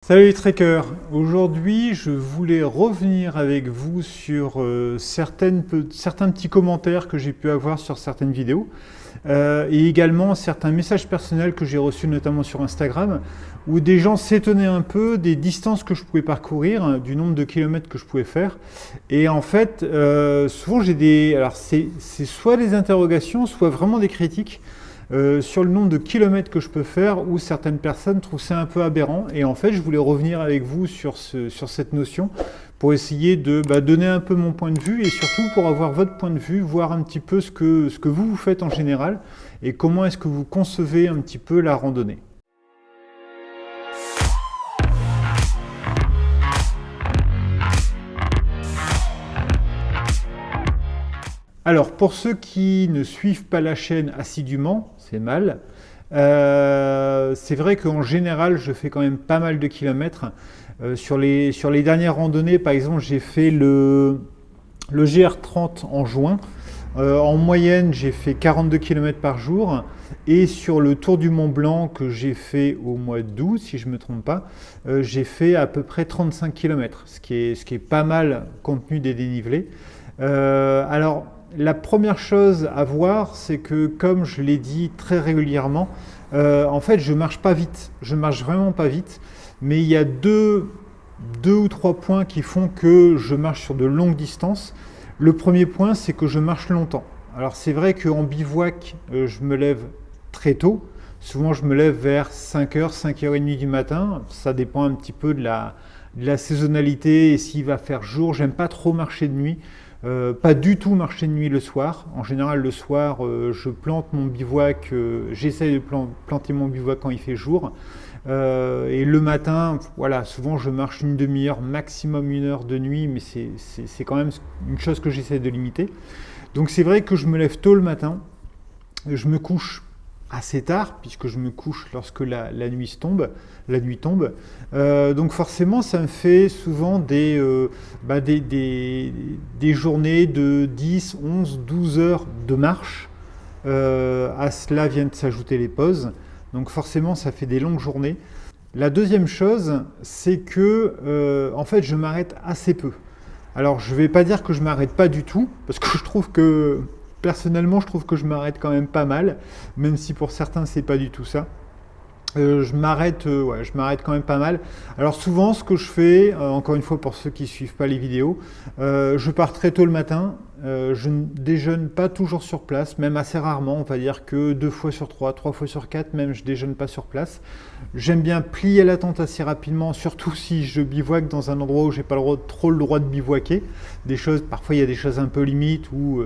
Salut les trekkers, aujourd'hui je voulais revenir avec vous sur certains petits commentaires que j'ai pu avoir sur certaines vidéos et également certains messages personnels que j'ai reçus notamment sur Instagram où des gens s'étonnaient un peu des distances que je pouvais parcourir, hein, du nombre de kilomètres que je pouvais faire. Et en fait, souvent j'ai des... Alors c'est soit des interrogations, soit vraiment des critiques. Sur le nombre de kilomètres que je peux faire où certaines personnes trouvent ça un peu aberrant. Et en fait, je voulais revenir avec vous sur cette notion pour essayer de donner un peu mon point de vue et surtout pour avoir votre point de vue, voir un petit peu ce que vous faites en général et comment est-ce que vous concevez un petit peu la randonnée. Alors, pour ceux qui ne suivent pas la chaîne assidûment, c'est mal. C'est vrai qu'en général, je fais quand même pas mal de kilomètres. Sur les dernières randonnées, par exemple, j'ai fait le GR30 en juin. En moyenne, j'ai fait 42 km par jour. Et sur le Tour du Mont Blanc que j'ai fait au mois d'août, si je ne me trompe pas, j'ai fait à peu près 35 km, ce qui est pas mal compte tenu des dénivelés. Alors, la première chose à voir, c'est que, comme je l'ai dit très régulièrement, en fait, je marche pas vite. Je marche vraiment pas vite. Mais il y a deux ou trois points qui font que je marche sur de longues distances. Le premier point, c'est que je marche longtemps. Alors, c'est vrai qu'en bivouac, je me lève très tôt. Souvent, je me lève vers 5h, 5h30 du matin. Ça dépend un petit peu de la saisonnalité et s'il va faire jour. J'aime pas trop marcher de nuit. Pas du tout marcher de nuit le soir. En général, le soir, je plante mon bivouac, j'essaye de planter mon bivouac quand il fait jour. Et le matin, voilà, souvent je marche une demi-heure, maximum une heure de nuit, mais c'est quand même une chose que j'essaie de limiter. Donc c'est vrai que je me lève tôt le matin, je me couche assez tard, puisque je me couche lorsque la nuit tombe. Donc forcément, ça me fait souvent des journées de 10, 11, 12 heures de marche. À cela viennent s'ajouter les pauses. Donc forcément, ça fait des longues journées. La deuxième chose, c'est que en fait, je m'arrête assez peu. Alors, je ne vais pas dire que je ne m'arrête pas du tout, parce que je trouve que personnellement, je trouve que je m'arrête quand même pas mal, même si pour certains, c'est pas du tout ça. Je m'arrête quand même pas mal. Alors souvent, ce que je fais, encore une fois pour ceux qui ne suivent pas les vidéos, je pars très tôt le matin. Je ne déjeune pas toujours sur place, même assez rarement. On va dire que 2 fois sur 3, 3 fois sur 4, même je déjeune pas sur place. J'aime bien plier la tente assez rapidement, surtout si je bivouaque dans un endroit où j'ai pas trop le droit de bivouaquer. Parfois il y a des choses un peu limites où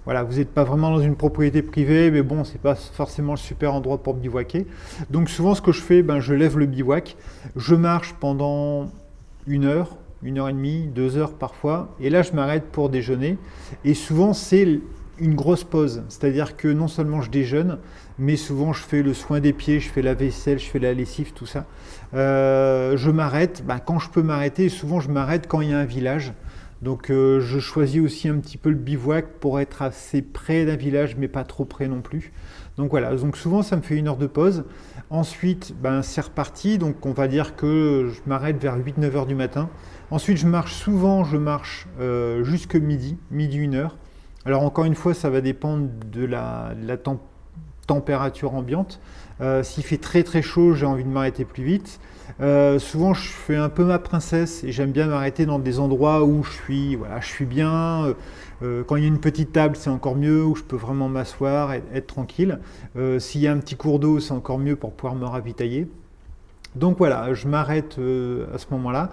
voilà, vous n'êtes pas vraiment dans une propriété privée, mais bon, c'est pas forcément le super endroit pour bivouaquer. Donc souvent, ce que je fais, je lève le bivouac, je marche pendant 1 heure, 1h30, 2 heures parfois, et là, je m'arrête pour déjeuner. Et souvent, c'est une grosse pause, c'est-à-dire que non seulement je déjeune, mais souvent je fais le soin des pieds, je fais la vaisselle, je fais la lessive, tout ça. Je m'arrête quand je peux m'arrêter, et souvent je m'arrête quand il y a un village. Donc je choisis aussi un petit peu le bivouac pour être assez près d'un village, mais pas trop près non plus. Donc voilà, donc souvent ça me fait 1 heure de pause. Ensuite, c'est reparti, donc on va dire que je m'arrête vers 8-9 heures du matin. Ensuite, je marche jusque midi, 1 heure. Alors encore une fois, ça va dépendre de la température ambiante. S'il fait très très chaud, j'ai envie de m'arrêter plus vite. Souvent, je fais un peu ma princesse et j'aime bien m'arrêter dans des endroits où je suis bien. Quand il y a une petite table, c'est encore mieux, où je peux vraiment m'asseoir et être tranquille. S'il y a un petit cours d'eau, c'est encore mieux pour pouvoir me ravitailler. Donc voilà, je m'arrête à ce moment-là.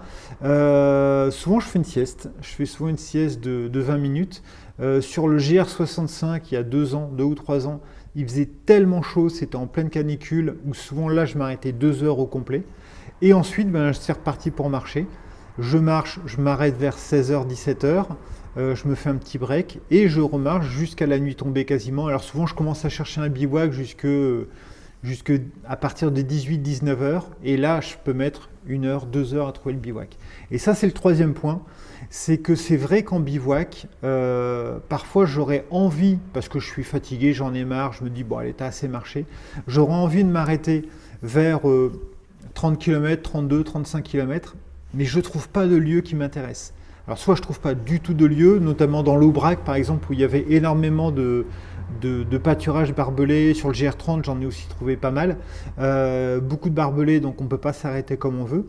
Souvent, je fais une sieste. Je fais souvent une sieste de 20 minutes. Sur le GR65, il y a 2 ou 3 ans, il faisait tellement chaud, c'était en pleine canicule, où souvent là, je m'arrêtais 2 heures au complet. Et ensuite, c'est reparti pour marcher. Je marche, je m'arrête vers 16h, 17h. Je me fais un petit break et je remarche jusqu'à la nuit tombée quasiment. Alors souvent, je commence à chercher un bivouac jusque à partir de 18-19 heures. Et là, je peux mettre 1 heure, 2 heures à trouver le bivouac. Et ça, c'est le troisième point. C'est que c'est vrai qu'en bivouac, parfois j'aurais envie, parce que je suis fatigué, j'en ai marre, je me dis, bon, allez, t'as assez marché. J'aurais envie de m'arrêter vers 30 km, 32, 35 km, mais je ne trouve pas de lieu qui m'intéresse. Alors soit je ne trouve pas du tout de lieu, notamment dans l'Aubrac par exemple, où il y avait énormément de pâturage barbelé. Sur le GR30, j'en ai aussi trouvé pas mal. Beaucoup de barbelés, donc on ne peut pas s'arrêter comme on veut.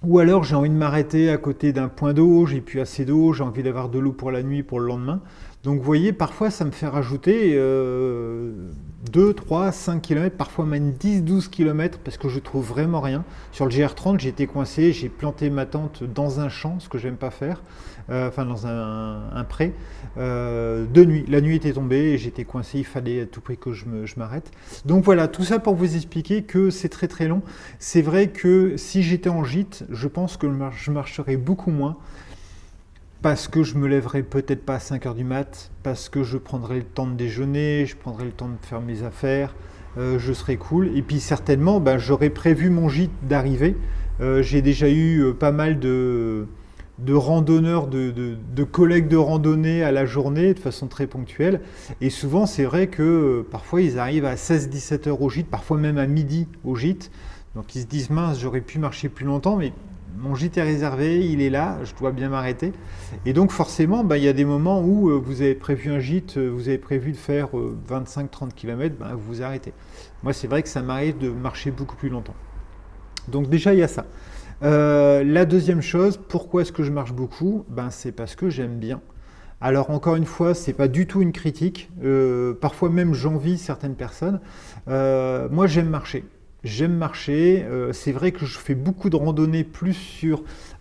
Ou alors j'ai envie de m'arrêter à côté d'un point d'eau, j'ai plus assez d'eau, j'ai envie d'avoir de l'eau pour la nuit, pour le lendemain. Donc vous voyez, parfois ça me fait rajouter 2, 3, 5 km, parfois même 10, 12 km parce que je trouve vraiment rien. Sur le GR30, j'ai été coincé, j'ai planté ma tente dans un champ, ce que j'aime pas faire, enfin dans un pré, de nuit. La nuit était tombée et j'étais coincé, il fallait à tout prix que je m'arrête. Donc voilà, tout ça pour vous expliquer que c'est très très long. C'est vrai que si j'étais en gîte, je pense que je marcherais beaucoup moins. Parce que je me lèverai peut-être pas à 5 h du mat, parce que je prendrai le temps de déjeuner, je prendrai le temps de faire mes affaires, je serai cool. Et puis certainement, j'aurais prévu mon gîte d'arriver. J'ai déjà eu pas mal de randonneurs, de collègues de randonnée à la journée, de façon très ponctuelle. Et souvent, c'est vrai que parfois, ils arrivent à 16-17 heures au gîte, parfois même à midi au gîte. Donc ils se disent, mince, j'aurais pu marcher plus longtemps, mais mon gîte est réservé, il est là, je dois bien m'arrêter. Et donc forcément, il y a des moments où vous avez prévu un gîte, vous avez prévu de faire 25-30 km, vous vous arrêtez. Moi, c'est vrai que ça m'arrive de marcher beaucoup plus longtemps. Donc déjà, il y a ça. La deuxième chose, pourquoi est-ce que je marche beaucoup? C'est parce que j'aime bien. Alors encore une fois, c'est pas du tout une critique. Parfois même, j'envie certaines personnes. Moi, j'aime marcher. J'aime marcher, c'est vrai que je fais beaucoup de randonnées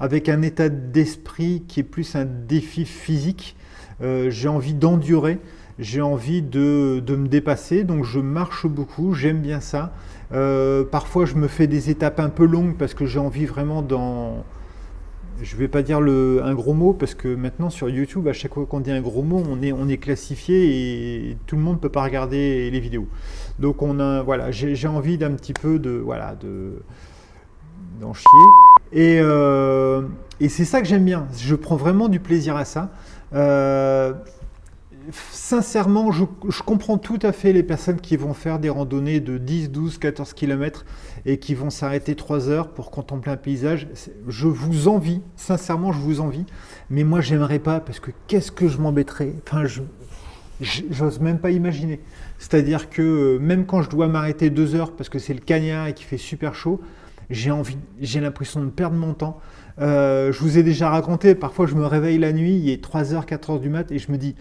avec un état d'esprit qui est plus un défi physique. J'ai envie d'endurer, j'ai envie de me dépasser, donc je marche beaucoup, j'aime bien ça. Parfois je me fais des étapes un peu longues parce que j'ai envie vraiment je ne vais pas dire un gros mot parce que maintenant sur YouTube, à chaque fois qu'on dit un gros mot, on est classifié et tout le monde ne peut pas regarder les vidéos. Donc j'ai envie d'un petit peu d'en chier. Et c'est ça que j'aime bien. Je prends vraiment du plaisir à ça. Sincèrement, je comprends tout à fait les personnes qui vont faire des randonnées de 10, 12, 14 km et qui vont s'arrêter 3 heures pour contempler un paysage. Je vous envie, sincèrement, je vous envie. Mais moi, j'aimerais pas parce que qu'est-ce que je m'embêterais. Enfin, j'ose même pas imaginer. C'est-à-dire que même quand je dois m'arrêter 2 heures parce que c'est le cagnard et qu'il fait super chaud, j'ai l'impression de perdre mon temps. Je vous ai déjà raconté, parfois je me réveille la nuit, il est 3 heures, 4 heures du mat et je me dis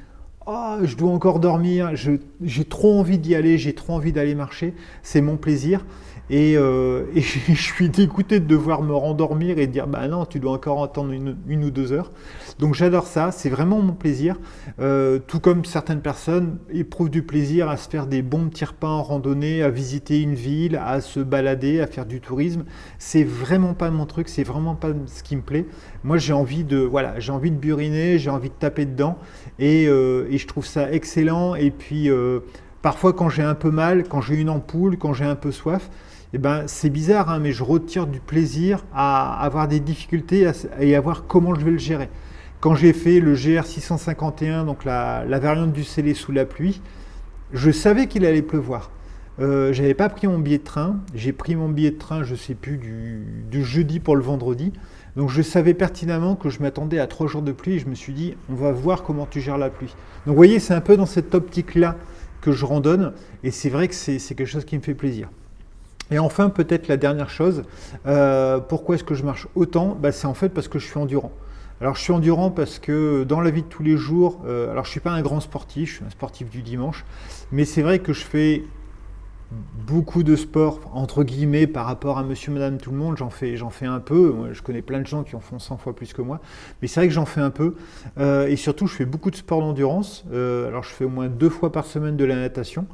oh, je dois encore dormir, j'ai trop envie d'y aller, j'ai trop envie d'aller marcher, c'est mon plaisir. Et je suis dégoûté de devoir me rendormir et de dire non, tu dois encore attendre une ou 2 heures. Donc j'adore ça, c'est vraiment mon plaisir. Tout comme certaines personnes éprouvent du plaisir à se faire des bons petits repas en randonnée, à visiter une ville, à se balader, à faire du tourisme. C'est vraiment pas mon truc, c'est vraiment pas ce qui me plaît. Moi j'ai envie de buriner, j'ai envie de taper dedans et je trouve ça excellent. Et puis parfois quand j'ai un peu mal, quand j'ai une ampoule, quand j'ai un peu soif, c'est bizarre, mais je retire du plaisir à avoir des difficultés et à voir comment je vais le gérer. Quand j'ai fait le GR651, donc la variante du scellé sous la pluie, je savais qu'il allait pleuvoir. J'avais pas pris mon billet de train, j'ai pris mon billet de train, je sais plus, du jeudi pour le vendredi. Donc je savais pertinemment que je m'attendais à 3 jours de pluie et je me suis dit, on va voir comment tu gères la pluie. Donc vous voyez, c'est un peu dans cette optique-là que je randonne et c'est vrai que c'est quelque chose qui me fait plaisir. Et enfin, peut-être la dernière chose, pourquoi est-ce que je marche autant? C'est en fait parce que je suis endurant. Alors je suis endurant parce que dans la vie de tous les jours, alors je ne suis pas un grand sportif, je suis un sportif du dimanche, mais c'est vrai que je fais beaucoup de sport, entre guillemets, par rapport à monsieur, madame, tout le monde, j'en fais un peu. Moi, je connais plein de gens qui en font 100 fois plus que moi, mais c'est vrai que j'en fais un peu. Et surtout, je fais beaucoup de sport d'endurance. Alors je fais au moins 2 fois par semaine de la natation.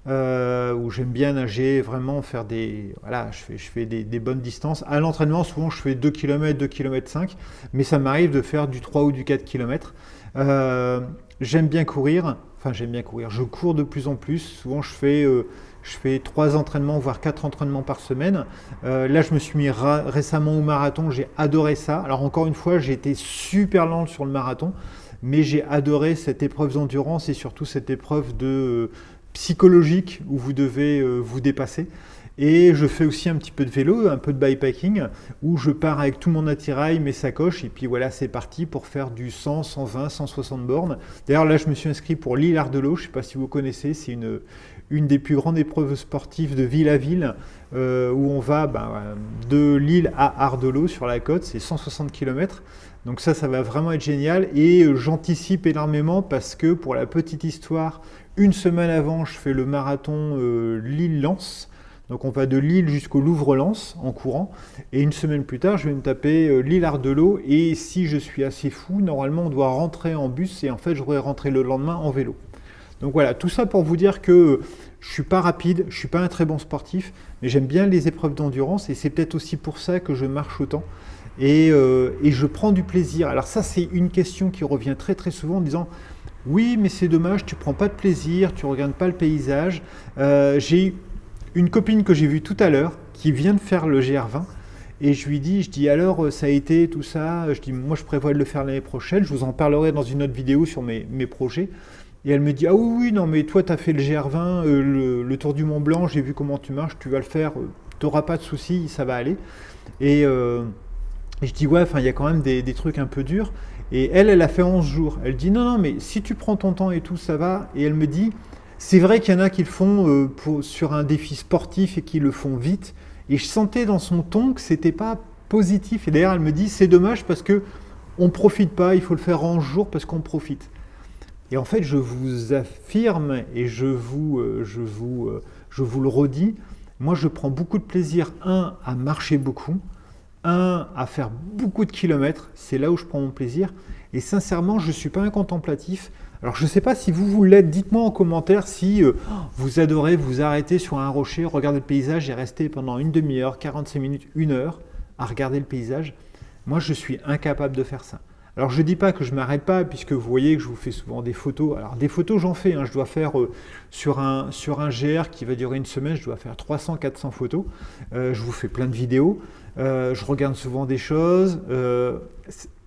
Où j'aime bien nager, vraiment faire je fais des bonnes distances. À l'entraînement, souvent je fais 2 km, 2 km 5, mais ça m'arrive de faire du 3 ou du 4 km. J'aime bien courir, je cours de plus en plus. Souvent je fais 3 entraînements, voire 4 entraînements par semaine. Là, je me suis mis récemment au marathon, j'ai adoré ça. Alors encore une fois, j'ai été super lent sur le marathon, mais j'ai adoré cette épreuve d'endurance et surtout cette épreuve psychologique où vous devez vous dépasser. Et je fais aussi un petit peu de vélo, un peu de bikepacking, où je pars avec tout mon attirail, mes sacoches, et puis voilà, c'est parti pour faire du 100, 120, 160 bornes. D'ailleurs, là, je me suis inscrit pour l'île Ardelot, je ne sais pas si vous connaissez, c'est une des plus grandes épreuves sportives de ville à ville, où on va de Lille à Ardelot sur la côte, c'est 160 km. Donc ça va vraiment être génial, et j'anticipe énormément parce que, pour la petite histoire, une semaine avant, je fais le marathon Lille-Lens. Donc on va de Lille jusqu'au Louvre-Lens en courant, et une semaine plus tard, je vais me taper l'île Ardelot, et si je suis assez fou, normalement on doit rentrer en bus, et en fait je pourrais rentrer le lendemain en vélo. Donc voilà, tout ça pour vous dire que je ne suis pas rapide, je ne suis pas un très bon sportif, mais j'aime bien les épreuves d'endurance, et c'est peut-être aussi pour ça que je marche autant, et je prends du plaisir. Alors ça, c'est une question qui revient très très souvent en disant « Oui, mais c'est dommage, tu ne prends pas de plaisir, tu ne regardes pas le paysage. » J'ai une copine que j'ai vue tout à l'heure qui vient de faire le GR20, et je lui dis alors ça a été tout ça, je dis moi je prévois de le faire l'année prochaine, je vous en parlerai dans une autre vidéo sur mes projets. Et elle me dit ah oui non mais toi tu as fait le GR20, le Tour du Mont Blanc, j'ai vu comment tu marches, tu vas le faire, tu n'auras pas de soucis, ça va aller. Et je dis ouais, enfin il y a quand même des trucs un peu durs. Et elle a fait 11 jours. Elle dit non mais si tu prends ton temps et tout ça va. Et elle me dit c'est vrai qu'il y en a qui le font sur un défi sportif et qui le font vite. Et je sentais dans son ton que c'était pas positif. Et d'ailleurs, elle me dit, c'est dommage parce que on profite pas, il faut le faire en jour parce qu'on profite. Et en fait, je vous affirme et je vous le redis, moi je prends beaucoup de plaisir, à marcher beaucoup, à faire beaucoup de kilomètres, c'est là où je prends mon plaisir. Et sincèrement, je ne suis pas un contemplatif. Alors je ne sais pas si vous l'êtes, dites-moi en commentaire si vous adorez vous arrêter sur un rocher, regarder le paysage et rester pendant une demi-heure, 45 minutes, 1 heure à regarder le paysage. Moi je suis incapable de faire ça. Alors je ne dis pas que je ne m'arrête pas puisque vous voyez que je vous fais souvent des photos. Alors des photos j'en fais, je dois faire sur un GR qui va durer une semaine, je dois faire 300-400 photos. Je vous fais plein de vidéos, je regarde souvent des choses,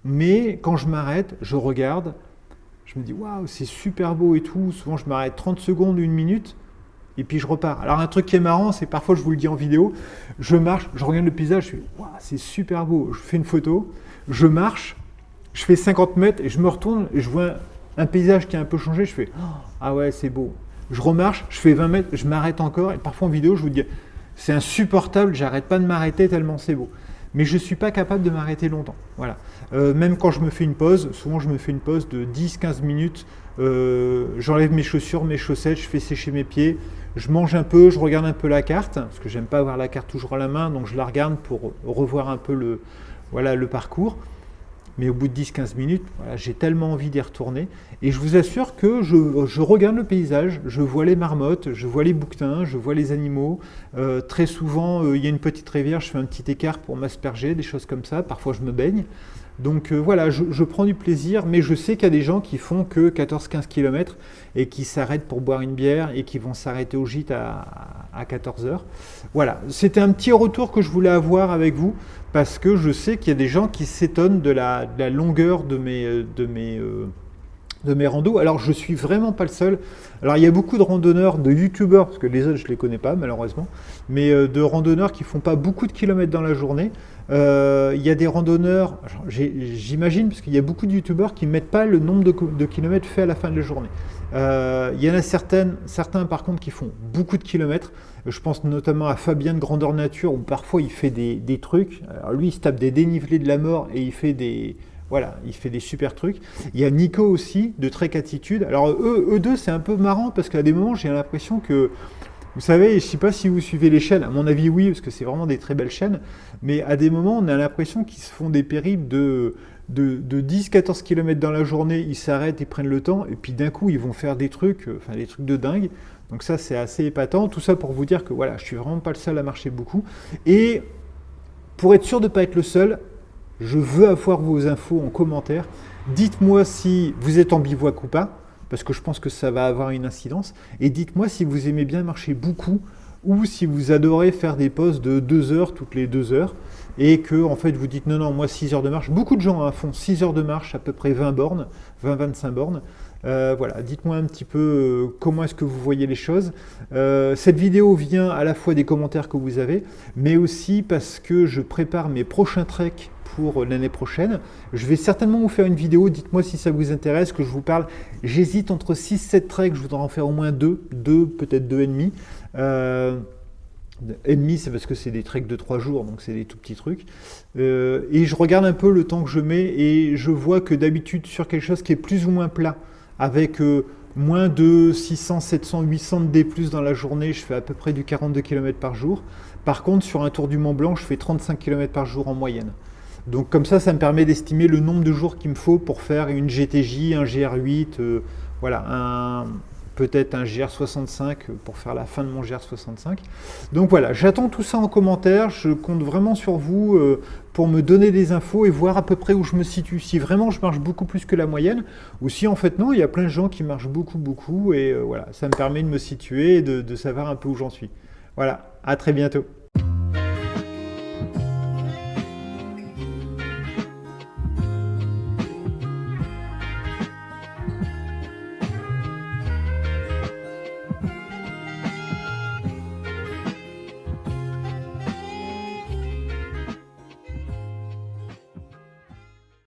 mais quand je m'arrête, je regarde. Je me dis, waouh, c'est super beau et tout. Souvent, je m'arrête 30 secondes, 1 minute, et puis je repars. Alors, un truc qui est marrant, c'est parfois, je vous le dis en vidéo, je marche, je regarde le paysage, je fais, waouh, c'est super beau. Je fais une photo, je marche, je fais 50 mètres, et je me retourne, et je vois un paysage qui a un peu changé, je fais, ah ouais, c'est beau. Je remarche, je fais 20 mètres, je m'arrête encore, et parfois en vidéo, je vous dis, c'est insupportable, j'arrête pas de m'arrêter tellement c'est beau. Mais je ne suis pas capable de m'arrêter longtemps. Voilà. Même quand je me fais une pause, souvent je me fais une pause de 10-15 minutes, j'enlève mes chaussures, mes chaussettes, je fais sécher mes pieds, je mange un peu, je regarde un peu la carte, parce que j'aime pas avoir la carte toujours à la main, donc je la regarde pour revoir un peu le parcours. Mais au bout de 10-15 minutes, voilà, j'ai tellement envie d'y retourner. Et je vous assure que je regarde le paysage, je vois les marmottes, je vois les bouquetins, je vois les animaux. Très souvent, il y a une petite rivière, je fais un petit écart pour m'asperger, des choses comme ça. Parfois, je me baigne. Donc voilà, je prends du plaisir, mais je sais qu'il y a des gens qui font que 14-15 km et qui s'arrêtent pour boire une bière et qui vont s'arrêter au gîte à 14 h. Voilà, c'était un petit retour que je voulais avoir avec vous parce que je sais qu'il y a des gens qui s'étonnent de la longueur de mes randos. Alors je ne suis vraiment pas le seul. Alors il y a beaucoup de randonneurs, de youtubeurs, parce que les autres je ne les connais pas malheureusement, mais de randonneurs qui ne font pas beaucoup de kilomètres dans la journée. Il y a des randonneurs, j'imagine, parce qu'il y a beaucoup de youtubeurs qui ne mettent pas le nombre de kilomètres faits à la fin de la journée. Il y en a certains par contre qui font beaucoup de kilomètres. Je pense notamment à Fabien de Grandeur Nature où parfois il fait des trucs. Alors lui il se tape des dénivelés de la mort et il fait des super trucs. Il y a Nico aussi de Trek Attitude. Alors eux deux c'est un peu marrant parce qu'à des moments j'ai l'impression que, vous savez, je ne sais pas si vous suivez les chaînes, à mon avis oui, parce que c'est vraiment des très belles chaînes, mais à des moments on a l'impression qu'ils se font des périples de 10-14 km dans la journée, ils s'arrêtent, ils prennent le temps, et puis d'un coup ils vont faire des trucs de dingue. Donc ça c'est assez épatant, tout ça pour vous dire que voilà, je suis vraiment pas le seul à marcher beaucoup. Et pour être sûr de ne pas être le seul, je veux avoir vos infos en commentaire. Dites-moi si vous êtes en bivouac ou pas, parce que je pense que ça va avoir une incidence. Et dites-moi si vous aimez bien marcher beaucoup ou si vous adorez faire des pauses de 2 heures toutes les 2 heures et que en fait vous dites non, moi 6 heures de marche. Beaucoup de gens font 6 heures de marche, à peu près 20 bornes, 20-25 bornes. Voilà, dites-moi un petit peu comment est-ce que vous voyez les choses. Cette vidéo vient à la fois des commentaires que vous avez, mais aussi parce que je prépare mes prochains treks pour l'année prochaine. Je vais certainement vous faire une vidéo, dites-moi si ça vous intéresse, que je vous parle. J'hésite entre 6-7 treks, je voudrais en faire au moins 2, peut-être 2,5. Et demi, c'est parce que c'est des treks de 3 jours, donc c'est des tout petits trucs. Et je regarde un peu le temps que je mets et je vois que d'habitude sur quelque chose qui est plus ou moins plat, avec moins de 600, 700, 800 de D+ dans la journée, je fais à peu près du 42 km par jour. Par contre, sur un tour du Mont Blanc, je fais 35 km par jour en moyenne. Donc comme ça me permet d'estimer le nombre de jours qu'il me faut pour faire une GTJ, un GR8, voilà, peut-être un GR65 pour faire la fin de mon GR65. Donc voilà, j'attends tout ça en commentaire, je compte vraiment sur vous pour me donner des infos et voir à peu près où je me situe. Si vraiment je marche beaucoup plus que la moyenne, ou si en fait non, il y a plein de gens qui marchent beaucoup, et voilà, ça me permet de me situer et de savoir un peu où j'en suis. Voilà, à très bientôt.